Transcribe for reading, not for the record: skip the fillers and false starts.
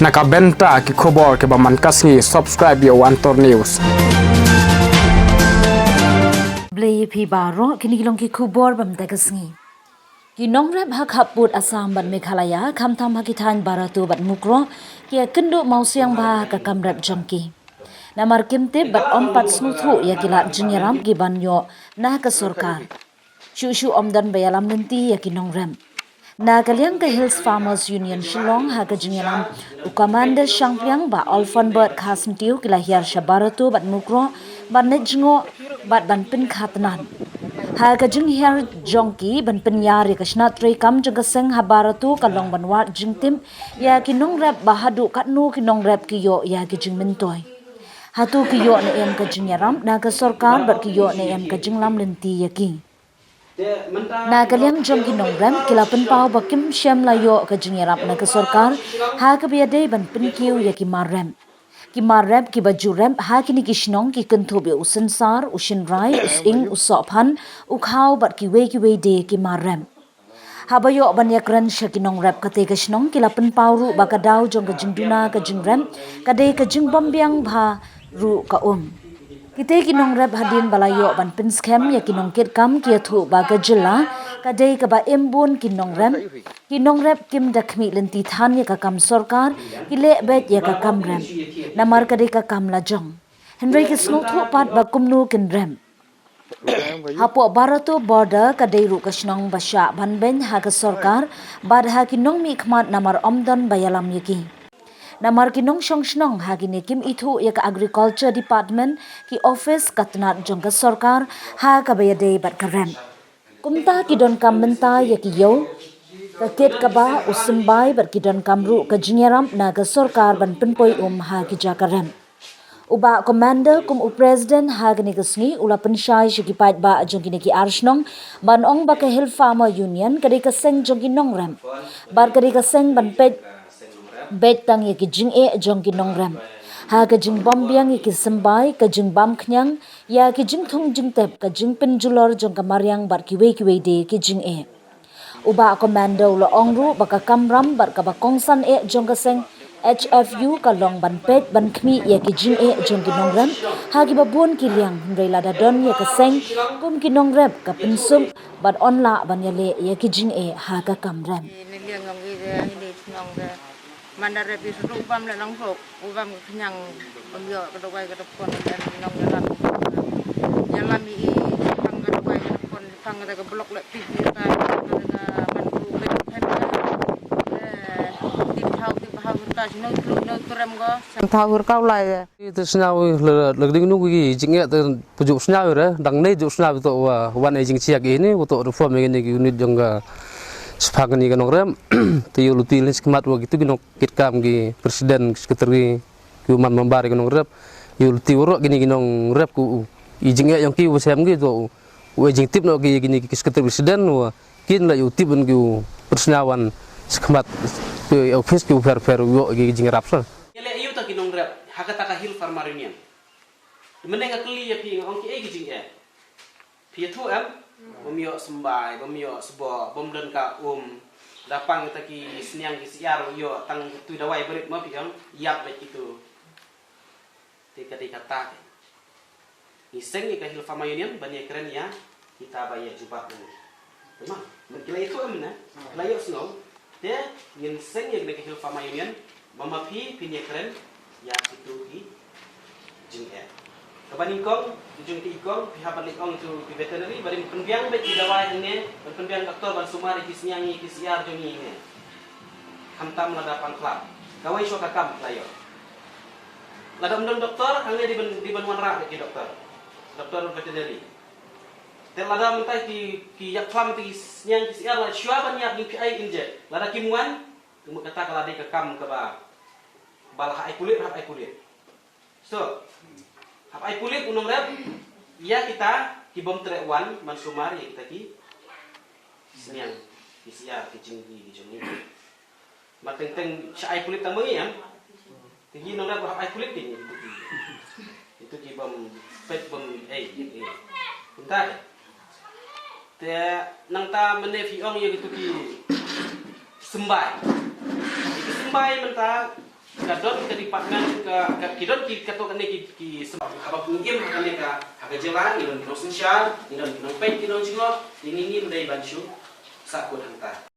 nakabenta ki khobor ke baman kasngi subscribe yo Antor News. Blay pi baro kini kilong ki khobor bam tagasngi. Ki nongrep hak haput Assam ban Meghalaya kamtham hakitan baratu bat mukro ki kendo mausiang ba ka kamrep jongki. Namar kimte bat ompat smuthu ya kila jinyaram ki banyo na ka sorkar. Shu omdan bayalam nanti ya ki nongrem. Na kaliang ke Hills Farmers Union Shillong ha ka jinyaram ukamanda shangpiang ba Olfenberg khasmtiu kila hiar shabaratu bat mukro bat nejngo bat ban pin khatnan. Ha ka jing hiar jongki ban pin yari ka shnatri kam jaga seng habaratu kalong banwat jingtim ya ki nongrep bahadu katnu ki nongrep ki yo ya ki jing mentoy. Hatu ki yo na em ka jinyaram na ka sorkar bat ki yo na em ka jinglam lenti ya ki. Na kaliang jom ki nongrem kila penpau bakim syam layo ka jinyaram na ka sorkar ha ka biade ban penkiu ya ki marrem. Ki marrem ki bajurem ha ki ni kishnong ki kentobe usinsar usinrai using usophan ukhau bat ki we de ki marrem. Habayo banyakran sya ki nongrep kate kishnong kila penpau ru bakadau jong ka jingduna ka jingrem kade ka jingbambiang bha ru ka Kita ki nongrep hadin balayo ban pinskem ya ki nongkit kam ki thu ba ka jilla kadai ka ba embun ki nongrep kim dakmi lenti than ya ka kam sorkar ki le bet ya ka kam rem namar kadai ka kam la jong Henry ki snu thu pat ba kumnu kin rem Hapo barato border kadai ru kashnong basya ban ben ha ka sorkar bad ha ki nong mi khmat namar omdan bayalam yaki Namar kinong shnong hagini kim itu ya ka agriculture department ki office katnat jong ka sorkar ha ka bayade bat karem. Kumta ki don kam menta ya ki yo ka ket ka ba usimbai bat ki don kamru ka jinyaram na ka sorkar ban penpoi ha ki jakarem. Uba commander kum president hagini kasngi ula penshai shiki pait ba jong kini ki arshnong ban ong ba ka Hill Farmer Union kadi ka seng jong ki nongrem. Bar kadi ka seng ban pet bet tang ye ki jing jong ki nongram ha ka jing bom biang ye ki sembai ka jing bam khnyang ya ki jing thong jing tep ka jing pin julor jong ka maryang bar ki we de ki jing uba komando lo ongru ba ka kamram bar ka ba kongsan jong ka seng HFU ka long ban pet ban khmi ye ki jing jong ki nongram ha ki ba bon ki liang reila da don ye ka seng kum ki nongrep ka pinsum bat onla ban ye le ye ki jing ha ka kamram Mandar repi sudung pam le nang sok ubam kenyang pemyo kedawai ke depan dan nang jalan jalan i pang kedawai ke depan pang ke blok le pi ta mandu be pen ti thau ta sino no krem go sang thau kau lai Itu senau legding nu gi jinge te pujuk senau re dang nei juk senau to wan ejing siak ini untuk reform ini unit jongga sepagani kan orang tiyu luti lins kemat wa gitu gino kitkam gi presiden sekretari ki man membari kan orang yu luti urok gini gino rep ku ijing yang ki wasam gi to ejing tip no gi gini sekretari presiden wa kin la yu tip ben gi persnawan sekemat ke office ki fair yo gi ijing rap sa Yale yu ta kinong rep hakata ka Hill Farmer Union menenga kli ya pi ngong ki ejing pi tu am Bomyo sembai, bomyo sebo, bom dan ka dapang kita ki seniang ki siar yo tang tu dawai berit ma piang yap bet itu. Tika ta. Iseng ka Hill Farmer Union banyak keren ya kita bayar jubat ni. Tema, kila itu amna. Layo snow. Dia ngin seng yang ka Hill Farmer Union mama pi pinya keren ya itu ki jing Kabaningkong, ujung ikong, pihak balikong itu di veterinary, bari penbiang bet di dawai ini, penbiang doktor ban sumari kisnyangi kisiar jongi ini. Hamtam ladapan klub. Kawai syo kakam layo. Ladam doktor, hangnya di banwan rak ki doktor. Doktor veterinary. Tel lada mentai ki yak klam ti kisnyang kisiar la syo banyak di PI injet. Lada kimuan, temu kata kala di kakam ke ba. Balah ai kulit, hap ai kulit. So, Hapai kulit unong rep, ya kita ki bom trewan mansumar ya kita ki senyang kisiar kicinggi dijungi. Mateng-teng syai kulit tamangi ya. Tinggi nong rep hapai kulit ini itu ki bom pet bom Punta. Te nang ta menevi ong ya gitu ki sembai. Iki sembai menta Kadon ke departemen ke kidon ki kato kene ki haba pungim kene ka haga jelan idon kino sensyal idon kino pek kino jingo ingin dai banshu sakut hanta